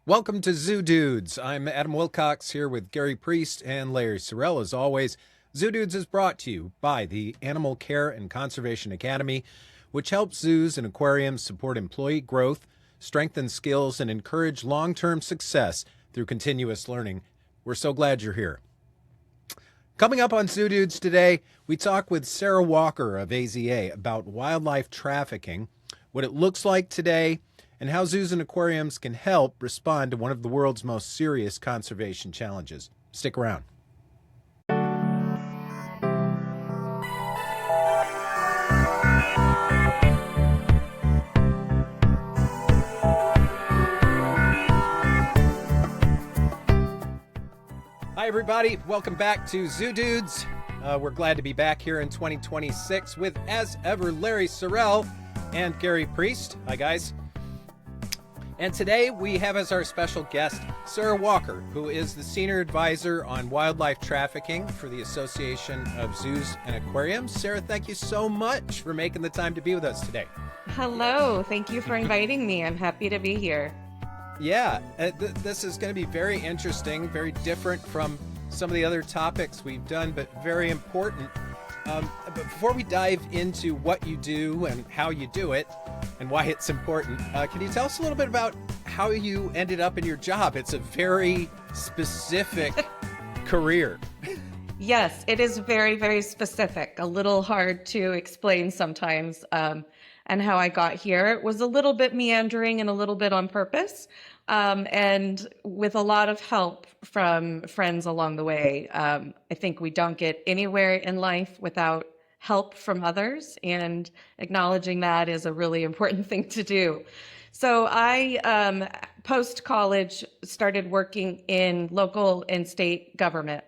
Welcome to Zoo Dudes. I'm Adam Wilcox here with Gary Priest and Larry Sorrell. As always, Zoo Dudes is brought to you by the Animal Care and Conservation Academy, which helps zoos and aquariums support employee growth, strengthen skills, and encourage long-term success through continuous learning. We're so glad you're here. Coming up on Zoo Dudes today, we talk with Sara Walker of AZA about wildlife trafficking, what it looks like today, and how zoos and aquariums can help respond to one of the world's most serious conservation challenges. Stick around. Hi, everybody. Welcome back to Zoo Dudes. We're glad to be back here in 2026 with, as ever, Larry Sorrell and Gary Priest. Hi, guys. And today we have as our special guest Sara Walker, who is the Senior Advisor on Wildlife Trafficking for the Association of Zoos and Aquariums. Sara, thank you so much for making the time to be with us today. Hello. Thank you for inviting me. I'm happy to be here. Yeah, this is going to be very interesting, very different from some of the other topics we've done, but very important. But before we dive into what you do and how you do it and why it's important, can you tell us a little bit about how you ended up in your job? It's a very specific career. Yes, it is very, very specific, a little hard to explain sometimes. And how I got here, it was a little bit meandering and a little bit on purpose, and with a lot of help from friends along the way. I think we don't get anywhere in life without help from others, and acknowledging that is a really important thing to do. So I, post-college, started working in local and state government.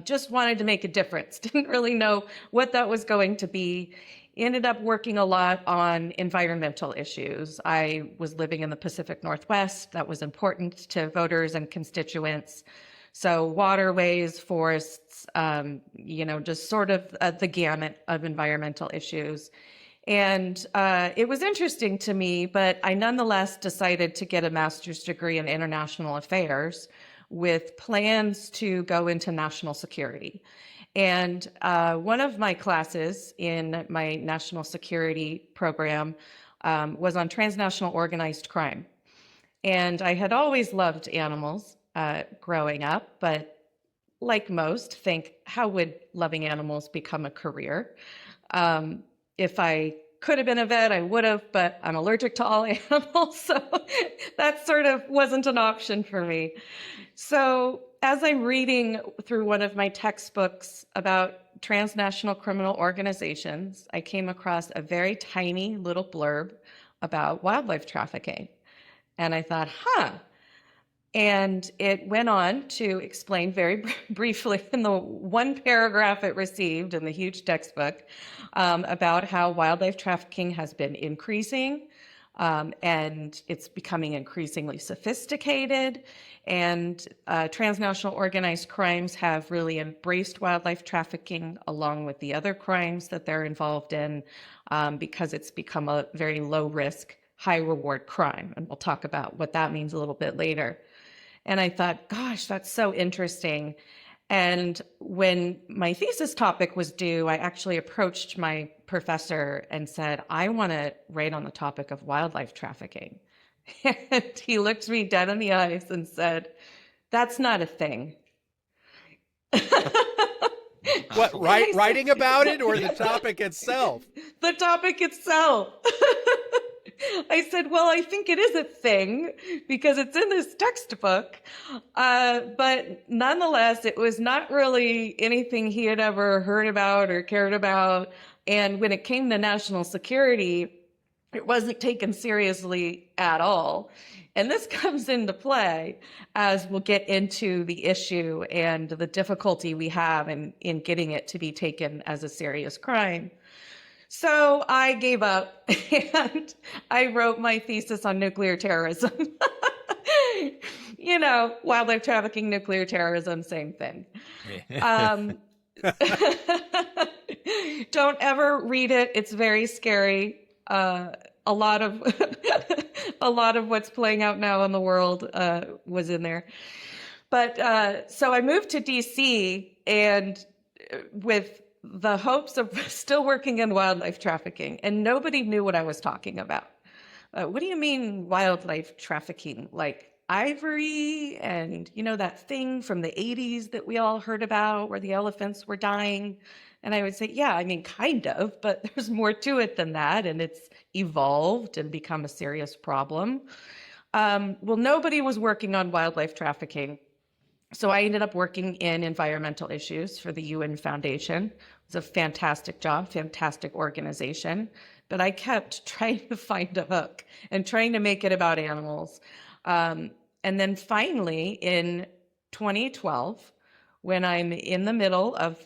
Just wanted to make a difference. Didn't really know what that was going to be. Ended up working a lot on environmental issues. I was living in the Pacific Northwest. That was important to voters and constituents. So waterways, forests, just sort of the gamut of environmental issues. And it was interesting to me, but I nonetheless decided to get a master's degree in international affairs with plans to go into national security. And one of my classes in my national security program was on transnational organized crime. And I had always loved animals growing up, but like most, think, how would loving animals become a career? If I could have been a vet, I would have, but I'm allergic to all animals, so that sort of wasn't an option for me. So as I'm reading through one of my textbooks about transnational criminal organizations, I came across a very tiny little blurb about wildlife trafficking. And I thought, And it went on to explain very briefly in the one paragraph it received in the huge textbook about how wildlife trafficking has been increasing, and it's becoming increasingly sophisticated, and transnational organized crimes have really embraced wildlife trafficking along with the other crimes that they're involved in, because it's become a very low risk, high reward crime. And we'll talk about what that means a little bit later. And I thought, gosh, that's so interesting. And when my thesis topic was due, I actually approached my professor and said, I want to write on the topic of wildlife trafficking. And he looked me dead in the eyes and said, that's not a thing. What, writing about it or the topic itself? The topic itself. I said, well, I think it is a thing because it's in this textbook. But nonetheless, it was not really anything he had ever heard about or cared about. And when it came to national security, it wasn't taken seriously at all. And this comes into play as we'll get into the issue and the difficulty we have in getting it to be taken as a serious crime. So I gave up and I wrote my thesis on nuclear terrorism. Wildlife trafficking, nuclear terrorism, same thing. Don't ever read it. It's very scary. a lot of a lot of what's playing out now in the world was in there. But so I moved to DC, and with the hopes of still working in wildlife trafficking, and nobody knew what I was talking about. What do you mean wildlife trafficking? Like ivory and, that thing from the 80s that we all heard about where the elephants were dying? And I would say, yeah, I mean, kind of, but there's more to it than that. And it's evolved and become a serious problem. Well, nobody was working on wildlife trafficking. So I ended up working in environmental issues for the UN Foundation. It was a fantastic job, fantastic organization. But I kept trying to find a hook and trying to make it about animals. And then finally, in 2012, when I'm in the middle of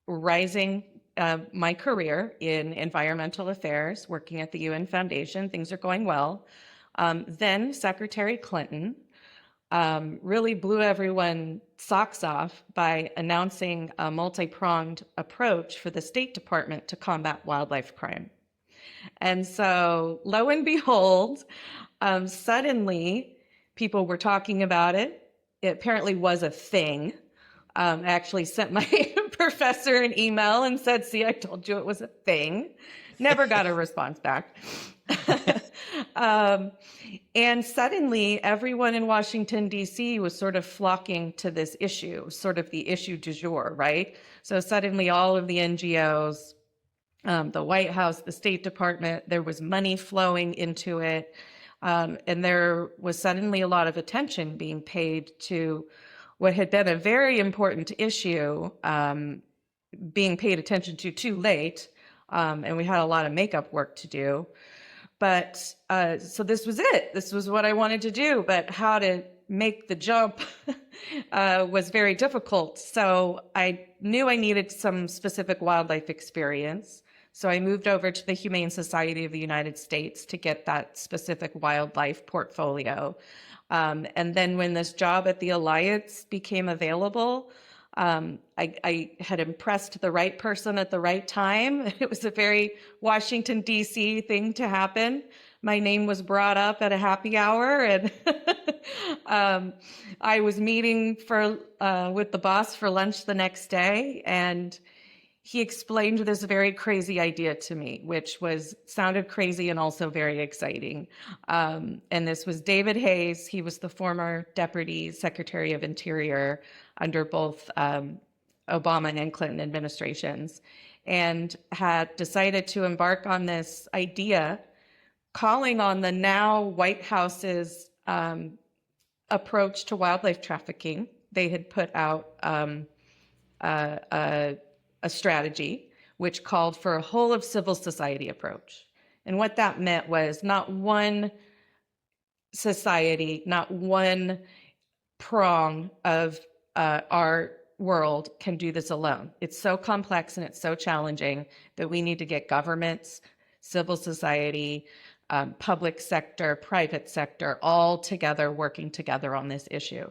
rising my career in environmental affairs, working at the UN Foundation, things are going well. Then Secretary Clinton really blew everyone's socks off by announcing a multi-pronged approach for the State Department to combat wildlife crime. And so, lo and behold, suddenly people were talking about it. It apparently was a thing. I actually sent my professor an email and said, see, I told you it was a thing. Never got a response back. And suddenly everyone in Washington, D.C. was sort of flocking to this issue, sort of the issue du jour, right? So suddenly all of the NGOs, the White House, the State Department, there was money flowing into it. And there was suddenly a lot of attention being paid to what had been a very important issue, being paid attention to too late. And we had a lot of makeup work to do. But so this was it. This was what I wanted to do. But how to make the jump was very difficult. So I knew I needed some specific wildlife experience. So I moved over to the Humane Society of the United States to get that specific wildlife portfolio. And then when this job at the Alliance became available, I had impressed the right person at the right time. It was a very Washington, D.C. thing to happen. My name was brought up at a happy hour, and I was meeting with the boss for lunch the next day, and he explained this very crazy idea to me, which sounded crazy and also very exciting. And this was David Hayes. He was the former Deputy Secretary of Interior under both Obama and Clinton administrations, and had decided to embark on this idea, calling on the now White House's approach to wildlife trafficking. They had put out a strategy which called for a whole of civil society approach. And what that meant was not one society, not one prong of our world can do this alone. It's so complex and it's so challenging that we need to get governments, civil society, public sector, private sector, all together working together on this issue.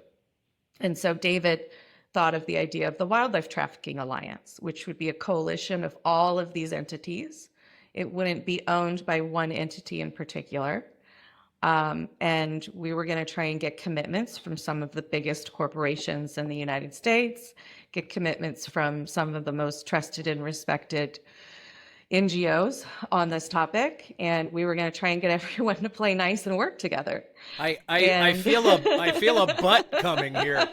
And so David thought of the idea of the Wildlife Trafficking Alliance, which would be a coalition of all of these entities. It wouldn't be owned by one entity in particular. And we were going to try and get commitments from some of the biggest corporations in the United States, get commitments from some of the most trusted and respected NGOs on this topic, and we were going to try and get everyone to play nice and work together. I feel a butt coming here.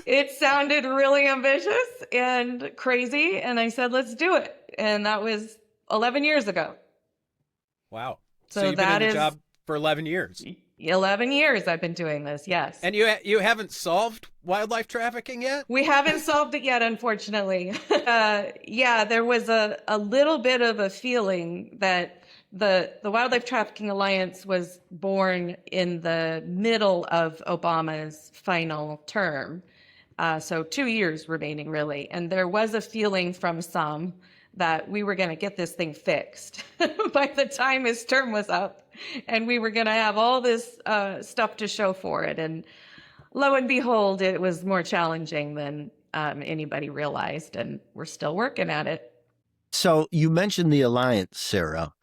It sounded really ambitious and crazy, and I said, let's do it. And that was 11 years ago. Wow. So you've been in the job for 11 years. 11 years I've been doing this, yes. And you haven't solved wildlife trafficking yet? We haven't solved it yet, unfortunately. Yeah, there was a little bit of a feeling that the Wildlife Trafficking Alliance was born in the middle of Obama's final term. So 2 years remaining, really. And there was a feeling from some that we were going to get this thing fixed by the time his term was up, and we were going to have all this stuff to show for it. And lo and behold, it was more challenging than anybody realized, and we're still working at it. So you mentioned the Alliance, Sarah.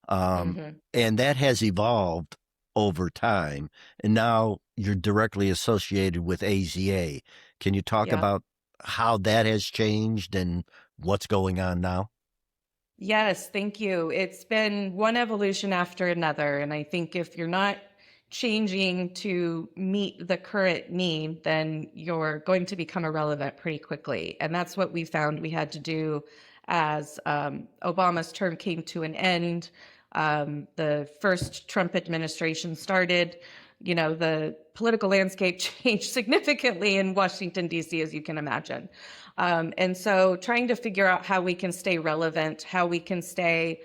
Hmm. And that has evolved over time. And now you're directly associated with AZA. Can you talk Yeah. about how that has changed and what's going on now? Yes, thank you. It's been one evolution after another. And I think if you're not changing to meet the current need, then you're going to become irrelevant pretty quickly. And that's what we found we had to do as Obama's term came to an end. The first Trump administration started. The political landscape changed significantly in Washington, D.C., as you can imagine. And so trying to figure out how we can stay relevant, how we can stay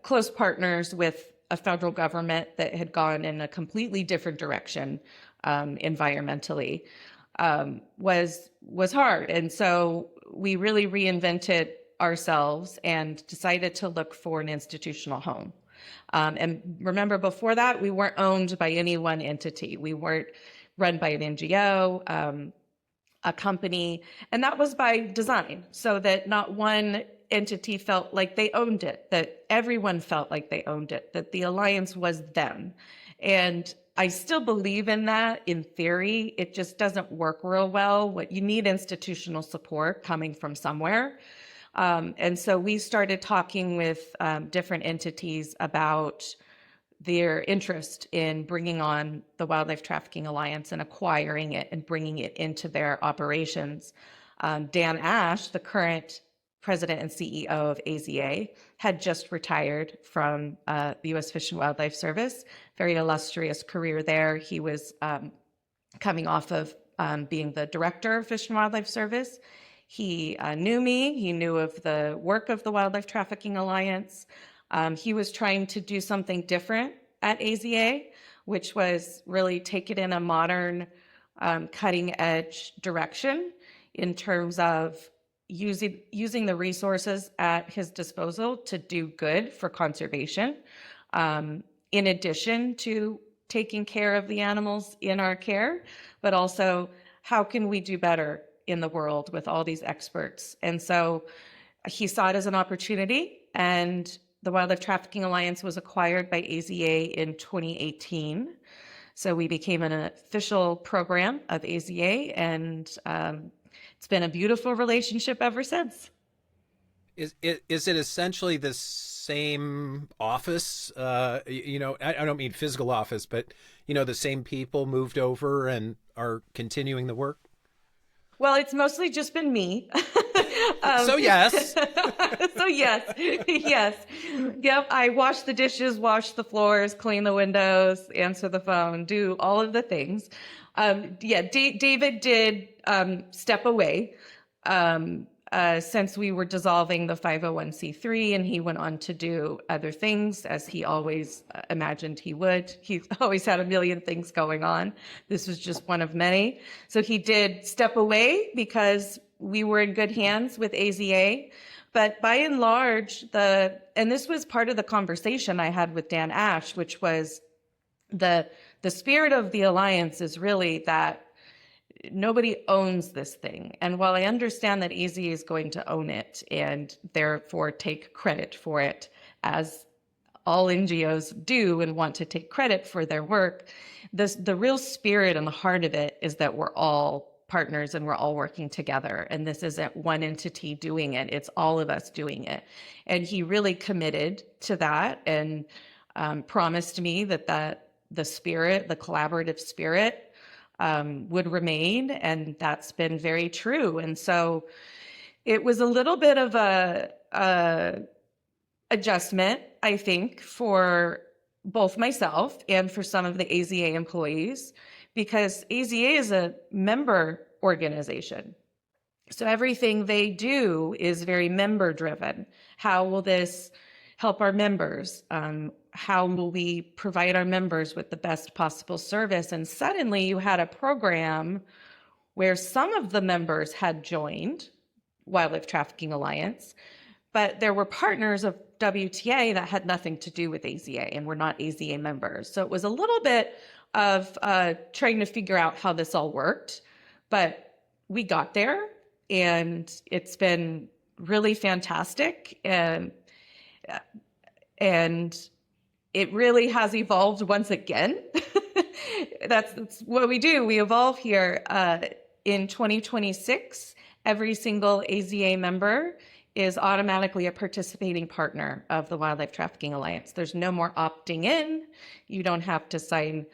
close partners with a federal government that had gone in a completely different direction environmentally was hard. And so we really reinvented ourselves and decided to look for an institutional home. And remember, before that, we weren't owned by any one entity. We weren't run by an NGO, a company, and that was by design, so that not one entity felt like they owned it, that everyone felt like they owned it, that the alliance was them. And I still believe in that in theory. It just doesn't work real well. What you need institutional support coming from somewhere. And so we started talking with different entities about their interest in bringing on the Wildlife Trafficking Alliance and acquiring it and bringing it into their operations. Dan Ash, the current president and CEO of AZA, had just retired from the U.S. Fish and Wildlife Service. Very illustrious career there. He was coming off of being the director of Fish and Wildlife Service. He knew me. He knew of the work of the Wildlife Trafficking Alliance. He was trying to do something different at AZA, which was really take it in a modern, cutting edge direction in terms of using the resources at his disposal to do good for conservation, in addition to taking care of the animals in our care, but also how can we do better in the world with all these experts. And so he saw it as an opportunity, and the Wildlife Trafficking Alliance was acquired by AZA in 2018. So we became an official program of AZA, and it's been a beautiful relationship ever since. Is it essentially the same office? I don't mean physical office, but the same people moved over and are continuing the work. Well, it's mostly just been me. So yes. So yes, yes, yep. I wash the dishes, wash the floors, clean the windows, answer the phone, do all of the things. Yeah, David did step away since we were dissolving the 501c3, and he went on to do other things, as he always imagined he would. He's always had a million things going on. This was just one of many. So he did step away because we were in good hands with AZA. But by and large, and this was part of the conversation I had with Dan Ash, which was the spirit of the alliance is really that nobody owns this thing. And while I understand that AZA is going to own it and therefore take credit for it, as all NGOs do and want to take credit for their work, the real spirit and the heart of it is that we're all partners and we're all working together. And this isn't one entity doing it, it's all of us doing it. And he really committed to that and promised me that the spirit, the collaborative spirit, would remain, and that's been very true. And so it was a little bit of a adjustment, I think, for both myself and for some of the AZA employees, because AZA is a member organization. So everything they do is very member driven. How will this help our members? How will we provide our members with the best possible service? And suddenly you had a program where some of the members had joined Wildlife Trafficking Alliance, but there were partners of WTA that had nothing to do with AZA and were not AZA members. So it was a little bit of trying to figure out how this all worked, but we got there, and it's been really fantastic. And And it really has evolved once again. That's what we do. We evolve here. In 2026, every single AZA member is automatically a participating partner of the Wildlife Trafficking Alliance. There's no more opting in. You don't have to sign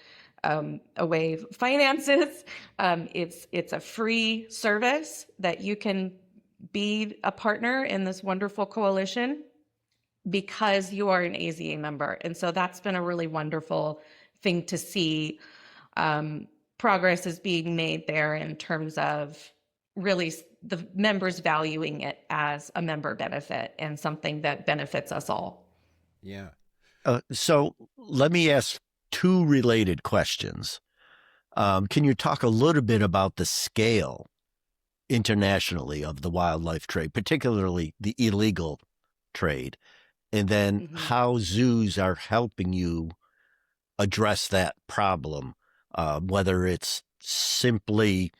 away finances. It's a free service that you can be a partner in this wonderful coalition because you are an AZA member. And so that's been a really wonderful thing to see. Progress is being made there in terms of really the members valuing it as a member benefit and something that benefits us all. Yeah. So let me ask two related questions. Can you talk a little bit about the scale internationally of the wildlife trade, particularly the illegal trade, and then how zoos are helping you address that problem, whether it's simply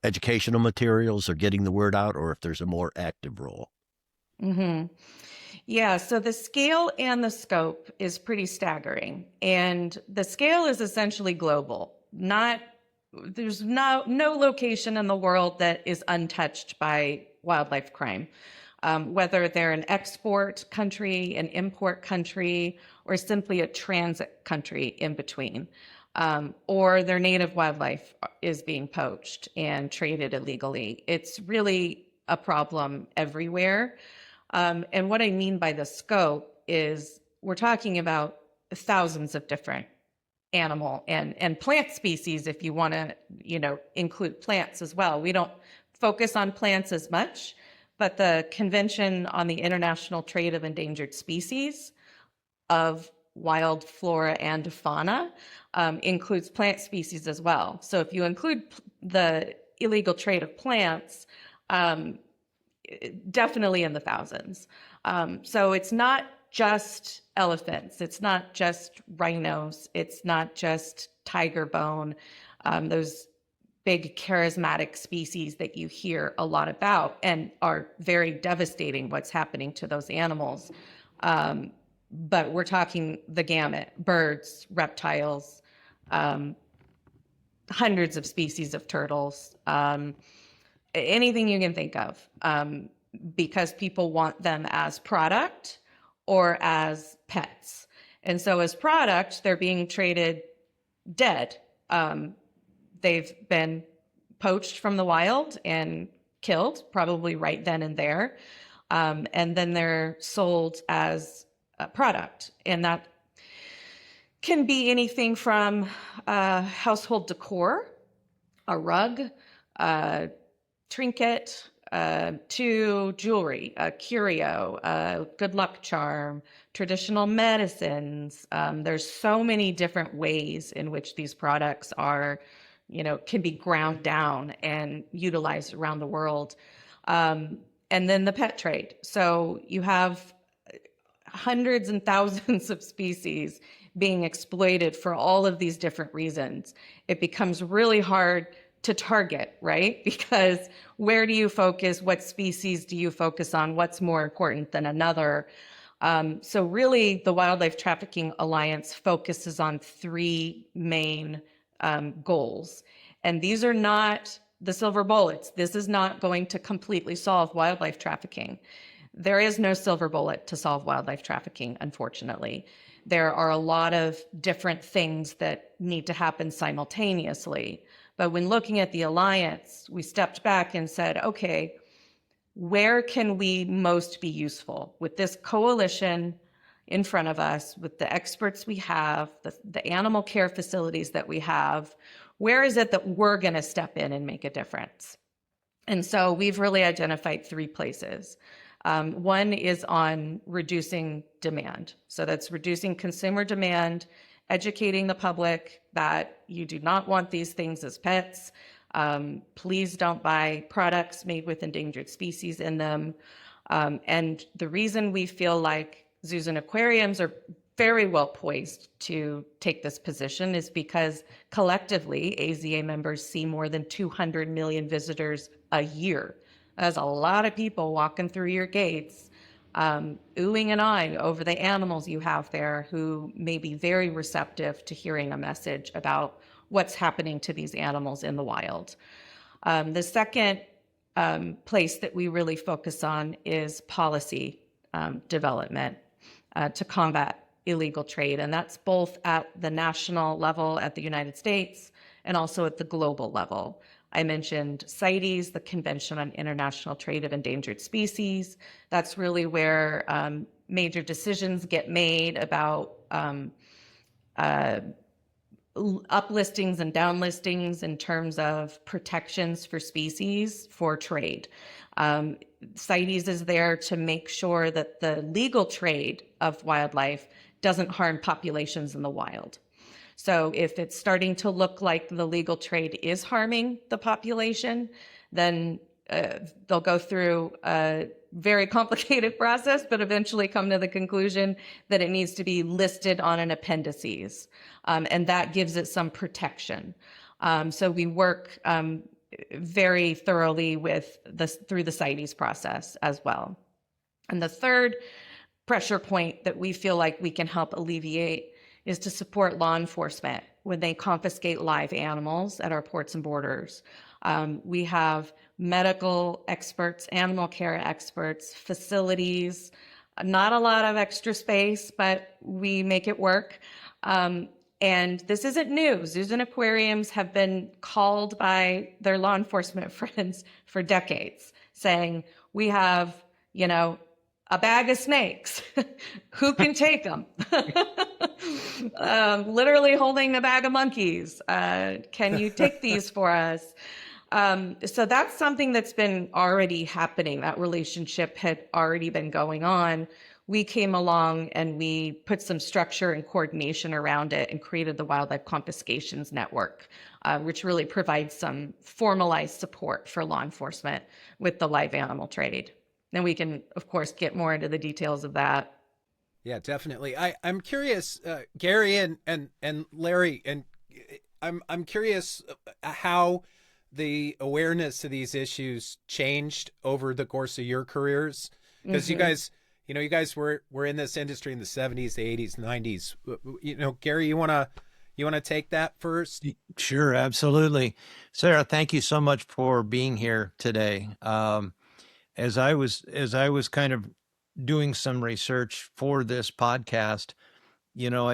educational materials or getting the word out, or if there's a more active role? Yeah, so the scale and the scope is pretty staggering. And the scale is essentially global. There's no location in the world that is untouched by wildlife crime. Whether they're an export country, an import country, or simply a transit country in between, or their native wildlife is being poached and traded illegally. It's really a problem everywhere. And what I mean by the scope is we're talking about thousands of different animal and plant species, if you want to, include plants as well. We don't focus on plants as much, but the Convention on the International Trade of Endangered Species of Wild Flora and Fauna includes plant species as well. So if you include the illegal trade of plants, definitely in the thousands. So it's not just elephants. It's not just rhinos. It's not just tiger bone. Those big charismatic species that you hear a lot about and are very devastating what's happening to those animals. But we're talking the gamut: birds, reptiles, hundreds of species of turtles, anything you can think of, because people want them as product or as pets. And so as product, they're being traded dead. They've been poached from the wild and killed, probably right then and there. And then they're sold as a product. And that can be anything from household decor, a rug, a trinket, to jewelry, a curio, a good luck charm, traditional medicines. There's so many different ways in which these products are, can be ground down and utilized around the world. And then the pet trade. So you have hundreds and thousands of species being exploited for all of these different reasons. It becomes really hard to target, right? Because where do you focus? What species do you focus on? What's more important than another? So really, the Wildlife Trafficking Alliance focuses on three main goals. And these are not the silver bullets. This is not going to completely solve wildlife trafficking. There is no silver bullet to solve wildlife trafficking, unfortunately. There are a lot of different things that need to happen simultaneously. But when looking at the alliance, we stepped back and said, okay, where can we most be useful with this coalition in front of us, with the experts we have, the animal care facilities that we have? Where is it that we're going to step in and make a difference? And so we've really identified three places. One is on reducing demand. So that's reducing consumer demand, educating the public that you do not want these things as pets. Please don't buy products made with endangered species in them. And the reason we feel like zoos and aquariums are very well poised to take this position is because collectively, AZA members see more than 200 million visitors a year. That's a lot of people walking through your gates. oohing and eyeing over the animals you have there who may be very receptive to hearing a message about what's happening to these animals in the wild. The second place that we really focus on is policy development to combat illegal trade. And that's both at the national level at the United States and also at the global level. I mentioned CITES, the Convention on International Trade of Endangered Species. That's really where major decisions get made about uplistings and downlistings in terms of protections for species for trade. CITES is there to make sure that the legal trade of wildlife doesn't harm populations in the wild. So if it's starting to look like the legal trade is harming the population, then they'll go through a very complicated process, but eventually come to the conclusion that it needs to be listed on an appendices. And that gives it some protection. So we work very thoroughly with through the CITES process as well. And the third pressure point that we feel like we can help alleviate is to support law enforcement when they confiscate live animals at our ports and borders. We have medical experts, animal care experts, facilities, not a lot of extra space, but we make it work. And this isn't new. Zoos and aquariums have been called by their law enforcement friends for decades, saying, we have, a bag of snakes. Who can take them? Literally holding a bag of monkeys. Can you take these for us? So that's something that's been already happening. That relationship had already been going on. We came along and we put some structure and coordination around it and created the Wildlife Confiscations Network, which really provides some formalized support for law enforcement with the live animal trade. And we can, of course, get more into the details of that. Yeah, definitely. I'm curious, Gary and Larry, and I'm curious how the awareness of these issues changed over the course of your careers, because you guys were in this industry in the 70s, the 80s, 90s. Gary, you want to take that first? Sure, absolutely. Sara, thank you so much for being here today. As I was kind of doing some research for this podcast, I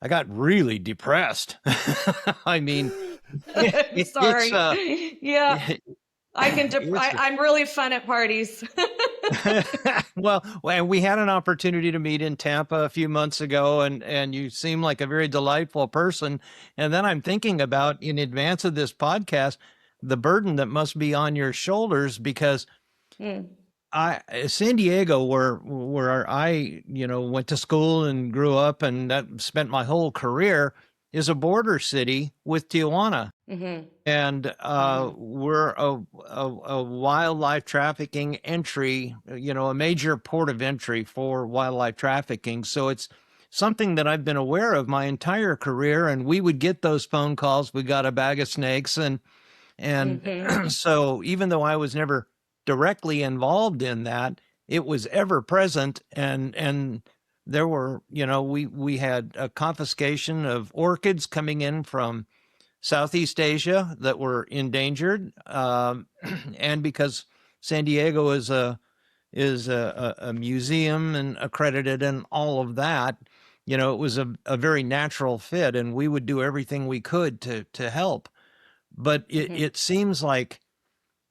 got really depressed. I mean, sorry. Yeah, I'm really fun at parties. Well, we had an opportunity to meet in Tampa a few months ago, and you seem like a very delightful person. And then I'm thinking about, in advance of this podcast, the burden that must be on your shoulders, because San Diego, where I went to school and grew up and that spent my whole career, is a border city with Tijuana. Mm-hmm. And we're a wildlife trafficking entry, a major port of entry for wildlife trafficking. So it's something that I've been aware of my entire career. And we would get those phone calls. We got a bag of snakes. And so even though I was never directly involved in that, it was ever present. And there were, we had a confiscation of orchids coming in from Southeast Asia that were endangered. And because San Diego is a museum and accredited and all of that, it was a very natural fit, and we would do everything we could to help. But it seems like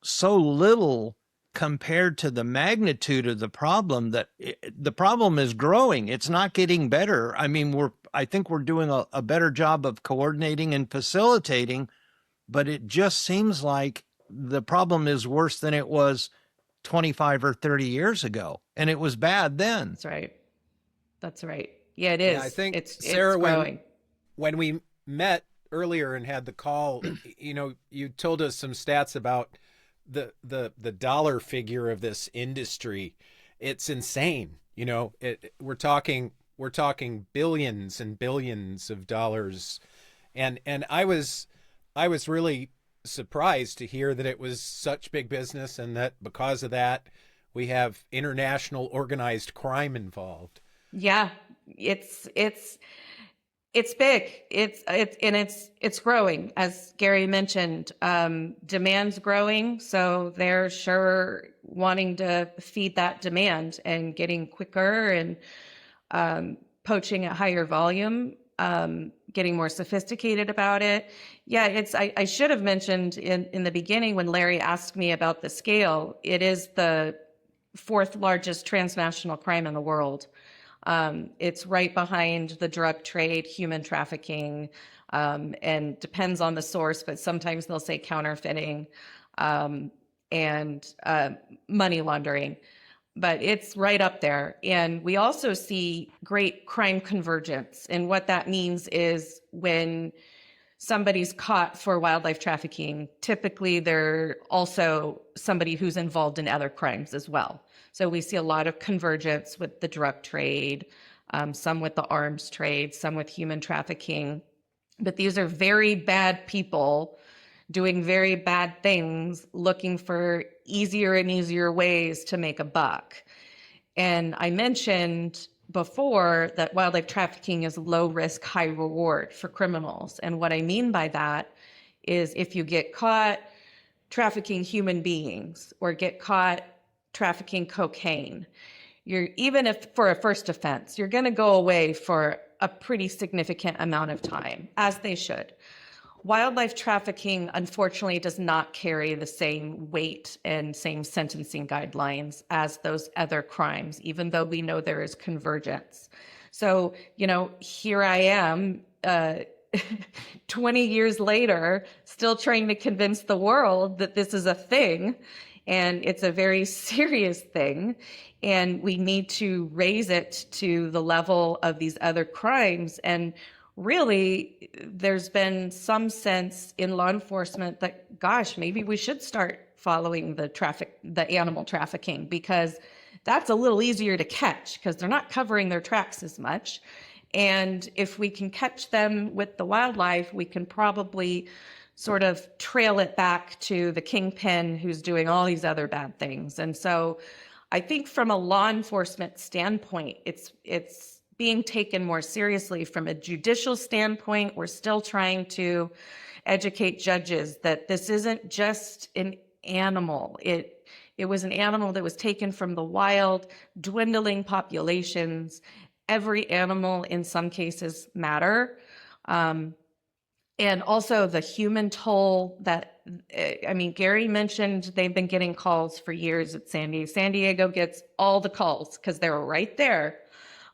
so little compared to the magnitude of the problem that the problem is growing. It's not getting better. I mean, I think we're doing a better job of coordinating and facilitating, but it just seems like the problem is worse than it was 25 or 30 years ago. And it was bad then. That's right. Yeah, it is. Yeah, I think, it's Sara, growing. When we met earlier and had the call, you told us some stats about the dollar figure of this industry. It's insane. We're talking billions and billions of dollars, and I was really surprised to hear that it was such big business, and that because of that we have international organized crime involved. Yeah, it's big. It's growing, as Gary mentioned. Demand's growing, so they're sure wanting to feed that demand and getting quicker and poaching at higher volume, getting more sophisticated about it. Yeah, I should have mentioned in the beginning when Larry asked me about the scale, it is the fourth largest transnational crime in the world. It's right behind the drug trade, human trafficking, and depends on the source, but sometimes they'll say counterfeiting and money laundering. But it's right up there. And we also see great crime convergence. And what that means is when somebody's caught for wildlife trafficking, typically they're also somebody who's involved in other crimes as well. So we see a lot of convergence with the drug trade, some with the arms trade, some with human trafficking. But these are very bad people doing very bad things, looking for easier and easier ways to make a buck. And I mentioned before that wildlife trafficking is low risk, high reward for criminals. And what I mean by that is if you get caught trafficking human beings or get caught trafficking cocaine, even if for a first offense, you're going to go away for a pretty significant amount of time, as they should. Wildlife trafficking, unfortunately, does not carry the same weight and same sentencing guidelines as those other crimes, even though we know there is convergence. So, here I am, 20 years later, still trying to convince the world that this is a thing, and it's a very serious thing, and we need to raise it to the level of these other crimes. And really, there's been some sense in law enforcement that, gosh, maybe we should start following the animal trafficking, because that's a little easier to catch because they're not covering their tracks as much. And if we can catch them with the wildlife, we can probably sort of trail it back to the kingpin who's doing all these other bad things. And so I think from a law enforcement standpoint, it's being taken more seriously. From a judicial standpoint, we're still trying to educate judges that this isn't just an animal. It was an animal that was taken from the wild, dwindling populations. Every animal in some cases matter. And also the human toll that, Gary mentioned they've been getting calls for years at San Diego. San Diego gets all the calls because they're right there.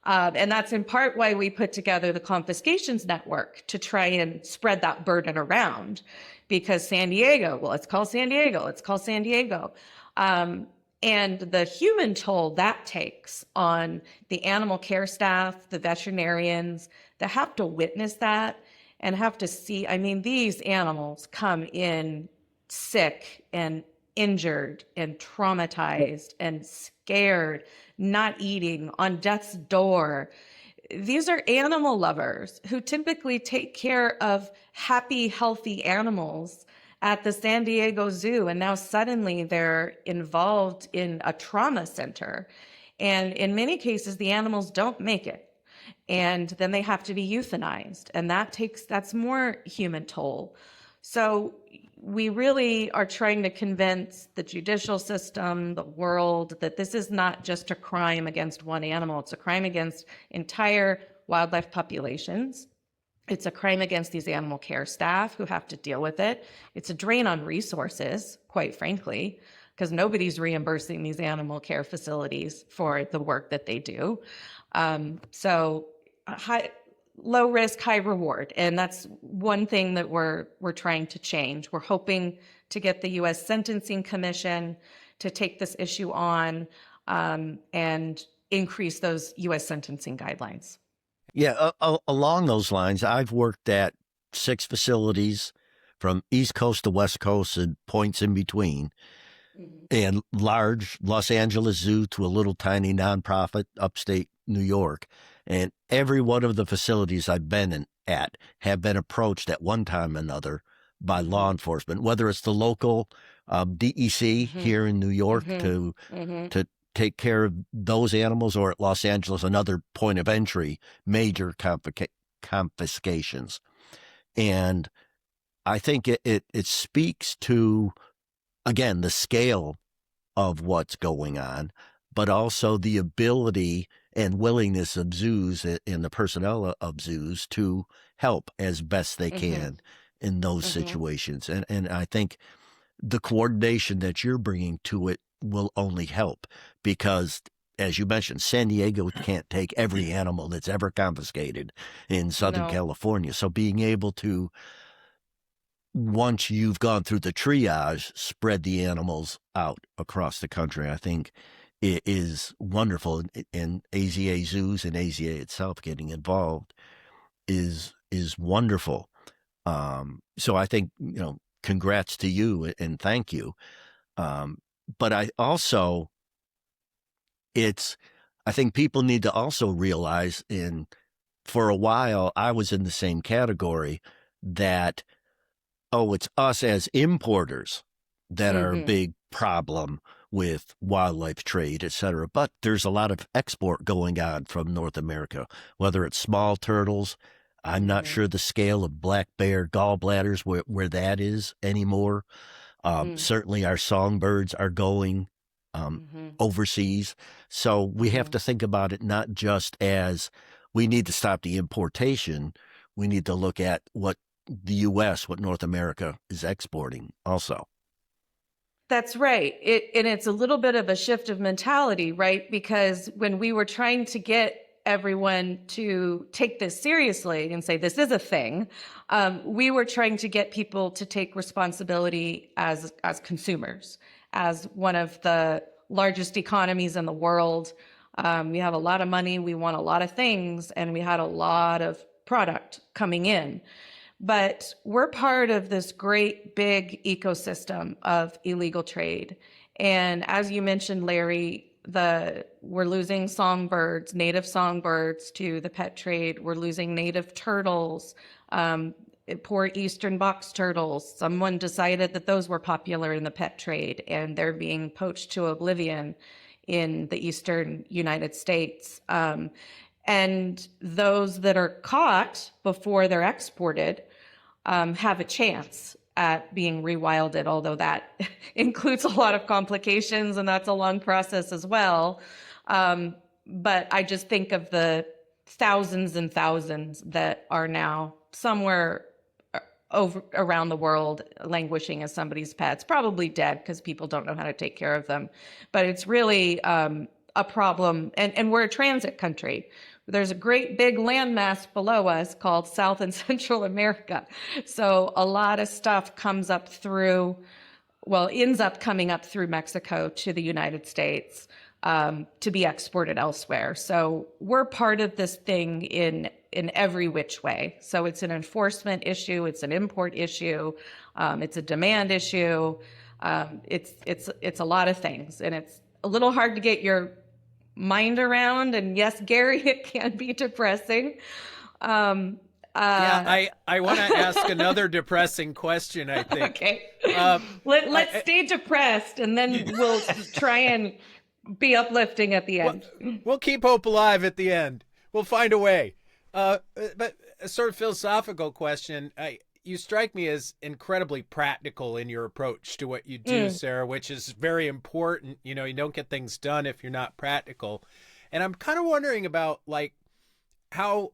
And that's in part why we put together the confiscations network, to try and spread that burden around, because San Diego, well, let's call San Diego. And the human toll that takes on the animal care staff, the veterinarians that have to witness that and have to see, these animals come in sick and injured and traumatized and scared, not eating, on death's door. These are animal lovers who typically take care of happy, healthy animals at the San Diego Zoo, and now suddenly they're involved in a trauma center. And in many cases, the animals don't make it. And then they have to be euthanized. And that's more human toll. So we really are trying to convince the judicial system, the world, that this is not just a crime against one animal. It's a crime against entire wildlife populations. It's a crime against these animal care staff who have to deal with it. It's a drain on resources, quite frankly, because nobody's reimbursing these animal care facilities for the work that they do. Low risk, high reward. And that's one thing that we're trying to change. We're hoping to get the U.S. Sentencing Commission to take this issue on and increase those U.S. sentencing guidelines. Yeah, along those lines, I've worked at 6 facilities from East Coast to West Coast and points in between, and large Los Angeles Zoo to a little tiny nonprofit upstate New York. And every one of the facilities I've been at have been approached at one time or another by law enforcement, whether it's the local DEC here in New York to take care of those animals, or at Los Angeles, another point of entry, major confiscations. And I think it speaks to, again, the scale of what's going on, but also the ability and willingness of zoos and the personnel of zoos to help as best they can in those situations. And I think the coordination that you're bringing to it will only help, because, as you mentioned, San Diego can't take every animal that's ever confiscated in Southern California. So being able to, once you've gone through the triage, spread the animals out across the country, I think it is wonderful. And AZA zoos and AZA itself getting involved is wonderful. So I think, congrats to you and thank you. But I think people need to also realize, for a while, I was in the same category, that, it's us as importers that are a big problem with wildlife trade, et cetera. But there's a lot of export going on from North America, whether it's small turtles. I'm not sure the scale of black bear gallbladders where that is anymore. Certainly our songbirds are going overseas. So we have to think about it not just as we need to stop the importation. We need to look at what the U.S., what North America is exporting also. That's right. It's a little bit of a shift of mentality, right? Because when we were trying to get everyone to take this seriously and say this is a thing, we were trying to get people to take responsibility as consumers, as one of the largest economies in the world. We have a lot of money, we want a lot of things, and we had a lot of product coming in. But we're part of this great big ecosystem of illegal trade. And as you mentioned, Larry, we're losing songbirds, native songbirds to the pet trade. We're losing native turtles, poor eastern box turtles. Someone decided that those were popular in the pet trade, and they're being poached to oblivion in the eastern United States. And those that are caught before they're exported have a chance at being rewilded, although that includes a lot of complications, and that's a long process as well. But I just think of the thousands and thousands that are now somewhere around the world languishing as somebody's pets, probably dead because people don't know how to take care of them. But it's really a problem, and we're a transit country. There's a great big landmass below us called South and Central America. So a lot of stuff ends up coming up through Mexico to the United States to be exported elsewhere. So we're part of this thing in every which way. So it's an enforcement issue, it's an import issue, it's a demand issue, it's a lot of things, and it's a little hard to get your mind around. And yes, Gary, it can be depressing. I want to ask another depressing question, I think. Okay. Let's stay depressed, and then we'll try and be uplifting at the end. We'll keep hope alive at the end. We'll find a way. But a sort of philosophical question. You strike me as incredibly practical in your approach to what you do, Sarah, which is very important. You don't get things done if you're not practical. And I'm kind of wondering about how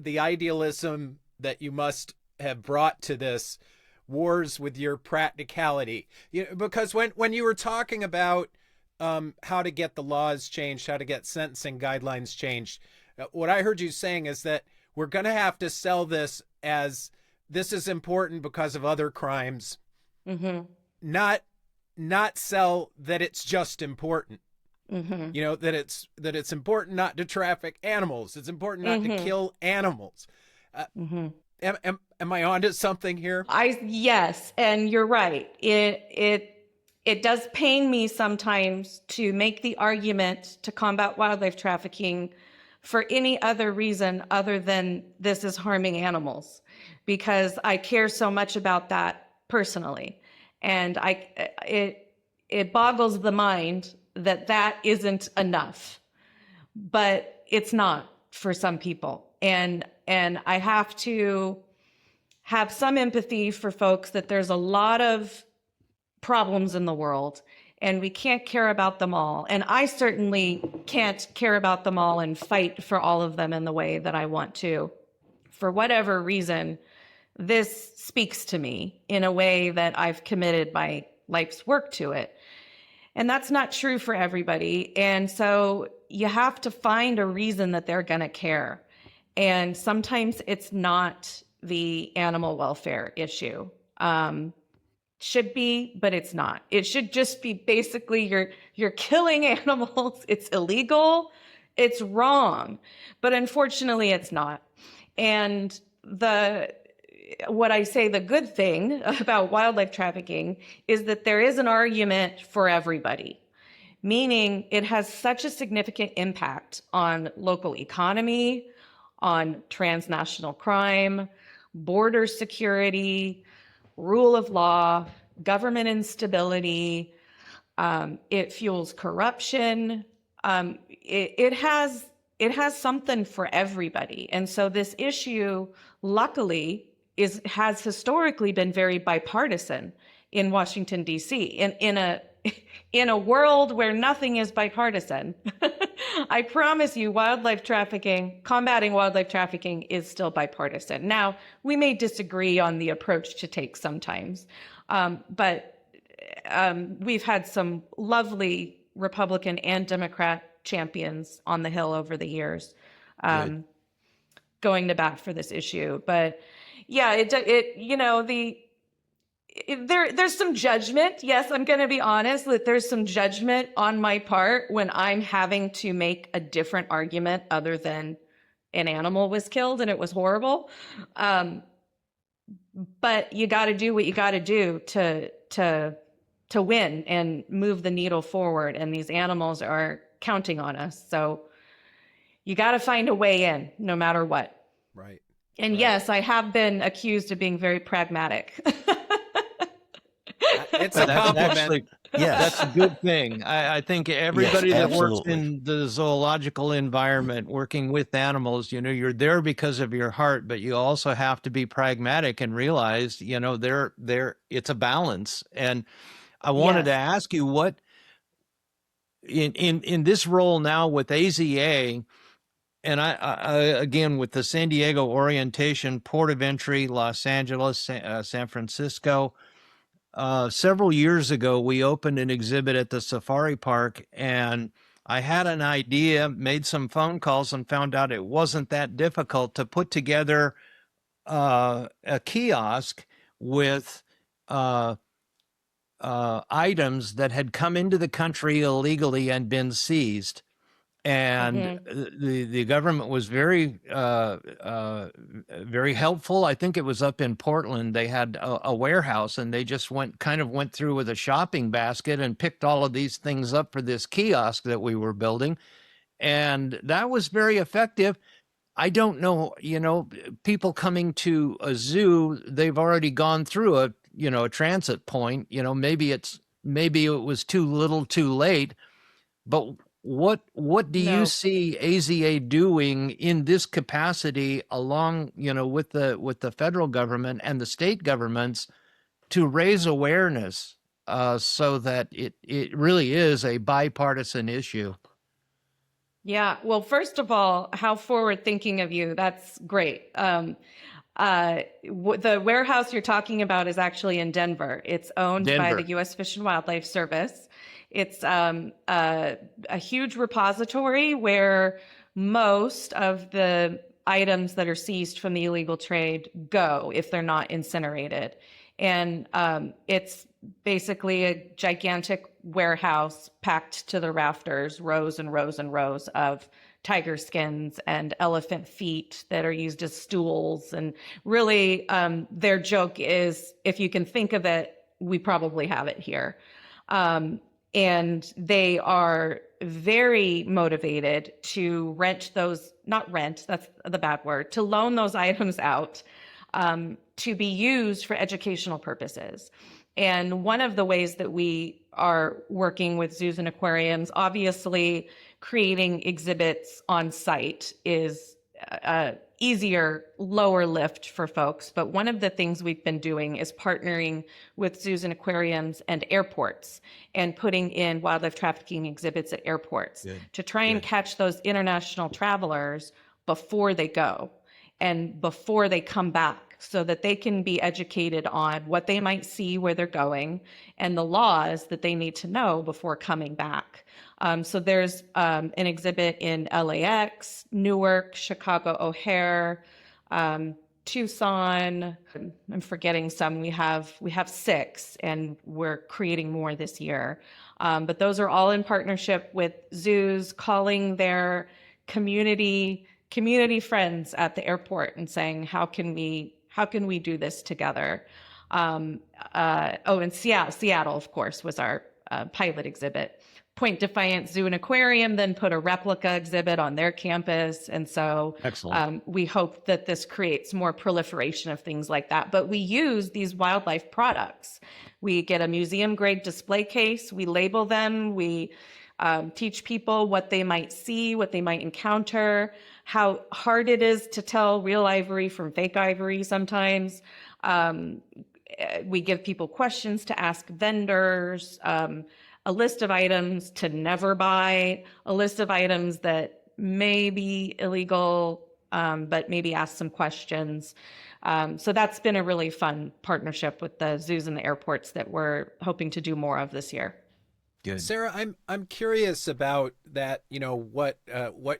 the idealism that you must have brought to this wars with your practicality. Because when you were talking about how to get the laws changed, how to get sentencing guidelines changed, what I heard you saying is that we're going to have to sell this as this is important because of other crimes, not sell that it's just important. That it's important not to traffic animals. It's important not to kill animals. Am I onto something here? Yes, and you're right. It does pain me sometimes to make the argument to combat wildlife trafficking for any other reason other than this is harming animals, because I care so much about that personally. And it boggles the mind that that isn't enough, but it's not for some people. And I have to have some empathy for folks that there's a lot of problems in the world and we can't care about them all. And I certainly can't care about them all and fight for all of them in the way that I want to. For whatever reason, this speaks to me in a way that I've committed my life's work to it. And that's not true for everybody. And so you have to find a reason that they're going to care. And sometimes it's not the animal welfare issue. Should be, but it's not. It should just be basically you're killing animals. It's illegal. It's wrong. But unfortunately, it's not. And what I say the good thing about wildlife trafficking is that there is an argument for everybody, meaning it has such a significant impact on local economy, on transnational crime, border security, rule of law, government instability. It fuels corruption. It has something for everybody. And so this issue, luckily, has historically been very bipartisan in Washington, D.C. In a world where nothing is bipartisan, I promise you, combating wildlife trafficking is still bipartisan. Now, we may disagree on the approach to take sometimes, but we've had some lovely Republican and Democrat champions on the Hill over the years, going to bat for this issue. But yeah, there's some judgment. Yes, I'm going to be honest that there's some judgment on my part when I'm having to make a different argument other than an animal was killed and it was horrible. But you got to do what you got to do to win and move the needle forward. And these animals are counting on us. So you got to find a way in no matter what. Right. And yes, I have been accused of being very pragmatic. It's a compliment. Actually, yeah, that's a good thing. I think everybody that works in the zoological environment, working with animals, you're there because of your heart, but you also have to be pragmatic and realize, it's a balance. And I wanted to ask you what, in this role now with AZA, and I again, with the San Diego orientation, port of entry, Los Angeles, San Francisco, several years ago, we opened an exhibit at the safari park, and I had an idea, made some phone calls, and found out it wasn't that difficult to put together a kiosk with items that had come into the country illegally and been seized. And the government was very very helpful. I think it was up in Portland. They had a warehouse, and they just went through with a shopping basket and picked all of these things up for this kiosk that we were building, and that was very effective. I don't know, people coming to a zoo, they've already gone through a transit point. Maybe it was too little, too late, but what do you see AZA doing in this capacity along, with the federal government and the state governments to raise awareness so that it really is a bipartisan issue? Yeah. Well, first of all, how forward thinking of you. That's great. The warehouse you're talking about is actually in Denver. It's owned by the U.S. Fish and Wildlife Service. It's a huge repository where most of the items that are seized from the illegal trade go if they're not incinerated. And it's basically a gigantic warehouse packed to the rafters, rows and rows and rows of tiger skins and elephant feet that are used as stools. And really, their joke is, if you can think of it, we probably have it here. And they are very motivated to not rent, that's the bad word, to loan those items out to be used for educational purposes. And one of the ways that we are working with zoos and aquariums, obviously creating exhibits on site is easier, lower lift for folks. But one of the things we've been doing is partnering with zoos and aquariums and airports and putting in wildlife trafficking exhibits at airports to try and catch those international travelers before they go and before they come back, so that they can be educated on what they might see where they're going and the laws that they need to know before coming back. So there's an exhibit in LAX, Newark, Chicago O'Hare, Tucson. I'm forgetting some. We have 6, and we're creating more this year. But those are all in partnership with zoos, calling their community friends at the airport and saying, how can we do this together? And Seattle, of course, was our pilot exhibit. Point Defiant Zoo and Aquarium then put a replica exhibit on their campus. And so we hope that this creates more proliferation of things like that. But we use these wildlife products. We get a museum grade display case, we label them, we teach people what they might see, what they might encounter, how hard it is to tell real ivory from fake ivory sometimes. We give people questions to ask vendors, a list of items to never buy, a list of items that may be illegal, but maybe ask some questions. So that's been a really fun partnership with the zoos and the airports that we're hoping to do more of this year. Good. Sara, I'm curious about that. You know, what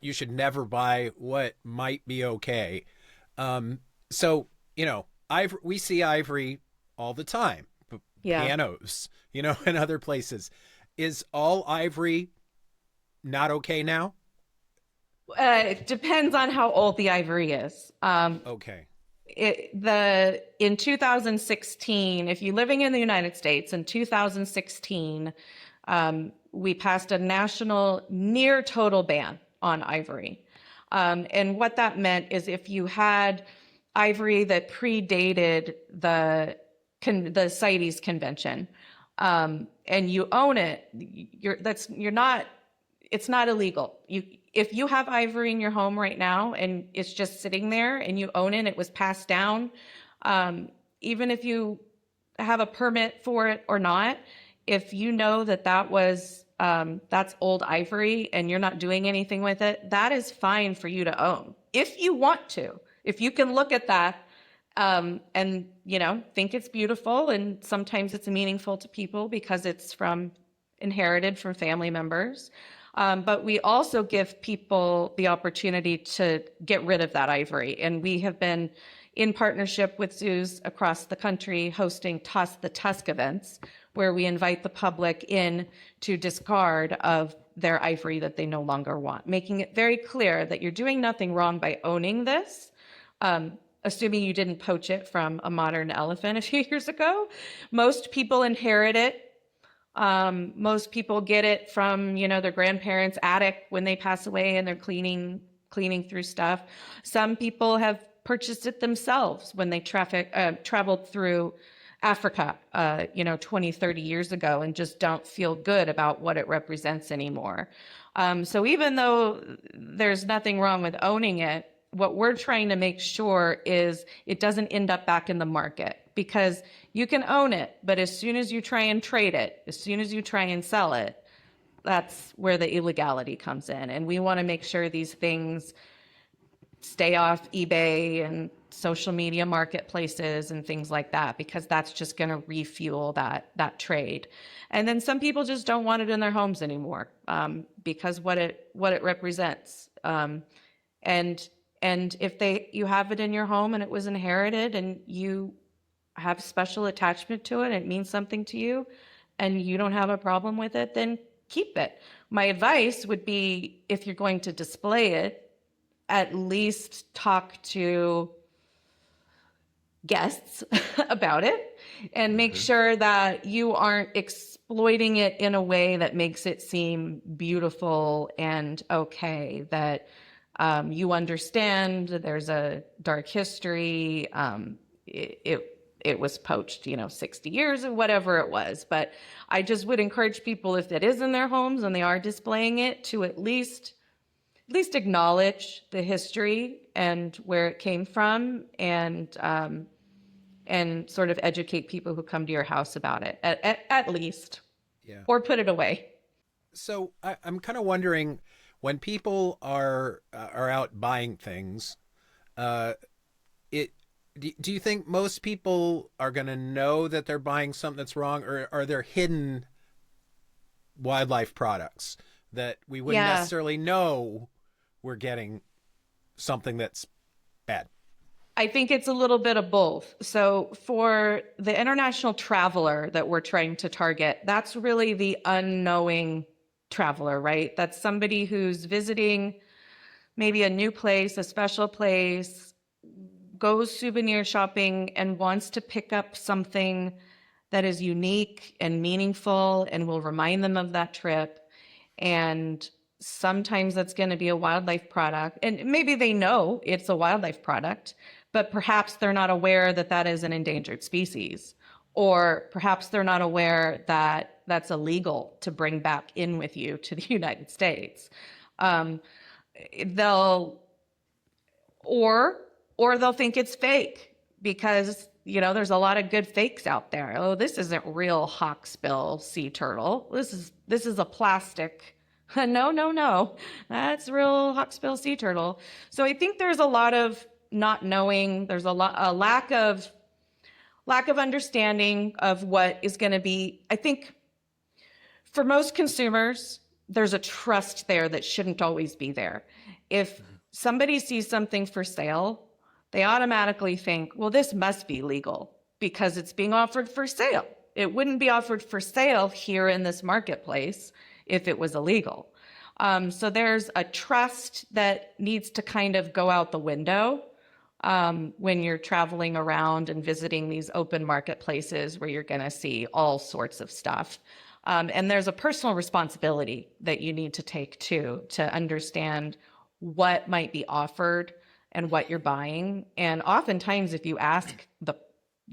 you should never buy, what might be okay. So you know, we see ivory all the time, pianos, you know, and other places. Is all ivory not okay now? It depends on how old the ivory is. Okay. In 2016, if you're living in the United States, in 2016, we passed a national near total ban on ivory. And what that meant is if you had ivory that predated the CITES convention, and you own it, it's not illegal. If you have ivory in your home right now and it's just sitting there and you own it, it was passed down, even if you have a permit for it or not, if you know that's old ivory and you're not doing anything with it, that is fine for you to own. If you want to, if you can look at that and, you know, think it's beautiful, and sometimes it's meaningful to people because it's inherited from family members. But we also give people the opportunity to get rid of that ivory. And we have been in partnership with zoos across the country hosting the Tusk events, where we invite the public in to discard of their ivory that they no longer want, making it very clear that you're doing nothing wrong by owning this, assuming you didn't poach it from a modern elephant a few years ago. Most people inherit it. Most people get it from, you know, their grandparents' attic when they pass away and they're cleaning through stuff. Some people have purchased it themselves when they traveled through Africa, 20, 30 years ago, and just don't feel good about what it represents anymore. So even though there's nothing wrong with owning it, what we're trying to make sure is it doesn't end up back in the market, because you can own it, but as soon as you try and trade it, as soon as you try and sell it, that's where the illegality comes in. And we want to make sure these things stay off eBay and social media marketplaces and things like that, because that's just going to refuel that trade. And then some people just don't want it in their homes anymore, because what it represents. And if you have it in your home and it was inherited and you have special attachment to it, it means something to you, and you don't have a problem with it, then keep it. My advice would be, if you're going to display it, at least talk to guests about it and make sure that you aren't exploiting it in a way that makes it seem beautiful and okay, that you understand that there's a dark history. it was poached, 60 years or whatever it was. But I just would encourage people, if it is in their homes and they are displaying it, to at least acknowledge the history and where it came from, and sort of educate people who come to your house about it at least, Yeah. or put it away. So I'm kind of wondering, when people are out buying things, do you think most people are going to know that they're buying something that's wrong, or are there hidden wildlife products that we wouldn't necessarily know we're getting something that's bad? I think it's a little bit of both. So for the international traveler that we're trying to target, that's really the unknowing traveler, right? That's somebody who's visiting maybe a new place, a special place, goes souvenir shopping and wants to pick up something that is unique and meaningful and will remind them of that trip. And sometimes that's going to be a wildlife product. And maybe they know it's a wildlife product, but perhaps they're not aware that that is an endangered species. Or perhaps they're not aware that that's illegal to bring back in with you to the United States. They'll think it's fake because, there's a lot of good fakes out there. Oh, this isn't real hawksbill sea turtle. This is a plastic. No. That's real hawksbill sea turtle. So I think there's a lot of not knowing. There's a lack of understanding of what is going to be. I think for most consumers, there's a trust there that shouldn't always be there. If somebody sees something for sale, they automatically think, well, this must be legal because it's being offered for sale. It wouldn't be offered for sale here in this marketplace if it was illegal. So there's a trust that needs to kind of go out the window when you're traveling around and visiting these open marketplaces where you're going to see all sorts of stuff. And there's a personal responsibility that you need to take too, to understand what might be offered and what you're buying. And oftentimes if you ask the